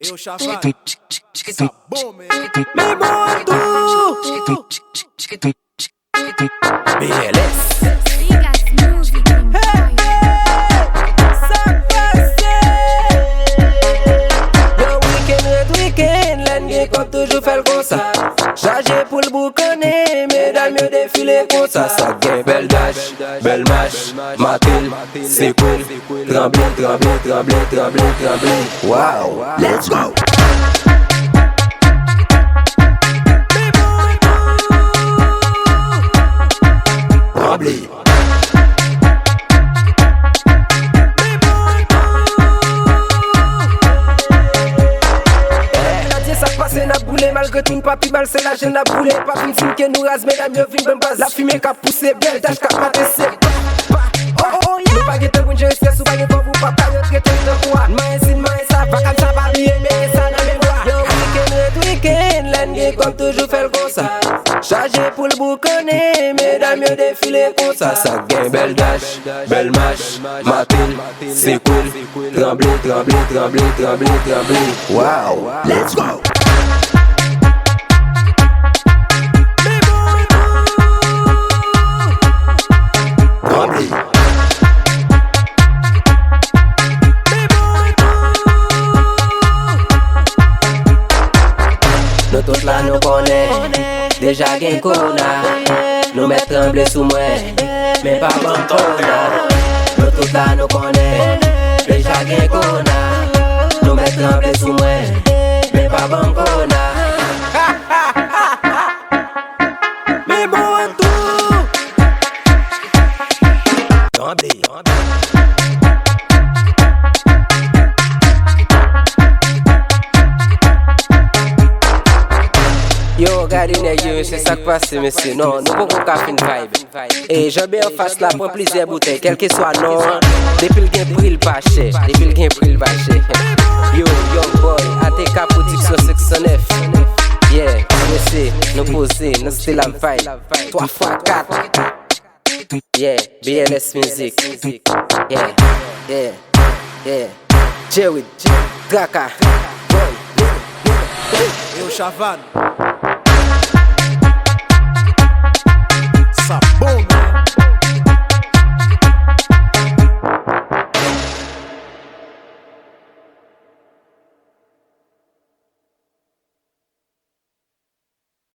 Eu chaval, tá bom, man. Me boto BLS. Comme toujours fait comme ça. Chargé pour le boucaner, mesdames mieux défiler comme ça. Ça gagne belle dash, belle match, matil, c'est cool. Trembler, trembler, trembler, trembler, trembler. Wow, let's go. Trembler. Malgré tout, papi mal, c'est la gêne à bouler. Pas une film qui nous rase, mesdames, mieux vine, même base. La fumée qu'a poussé, belle tâche qu'a maté, c'est oh yeah. Nous pas guetter pour une stress ou pas guetter pour papa, yo traité de quoi. Maïs, ça, pas comme ça, pas bien, mais ça dans mes voix. Yo, week-end, l'année, comme toujours, fait comme ça. Chargé pour le boucaner, mesdames, mieux défiler comme ça. Ça gagne, belle dash, belle match, matil, c'est cool. Trembler, trembler, trembler, trembler, trembler. Wow, let's go. Nous tous là nous connaît, déjà gain corona. Nous met Tranble sous moi, mais pas bon corona. Nous tous là nous connaît, déjà gain corona. Nous met Tranble sous moi, mais pas bon corona. Mais bon à tout. Tranble. Yo, regardez les c'est ça qui passe, monsieur. Non, nous pouvons pas faire une vibe. Et j'en ai en face là, prends plusieurs bouteilles, quel que soit non. Depuis le gain prix le pas cher. Depuis le gain prix le pas cher. Yo, young boy, ATK pour Diction 609. Yeah, monsieur, nous poser, nous style en fight. 3x4. Yeah, BLS music. Yeah, yeah, yeah. Djewede Traka. Eu chaval.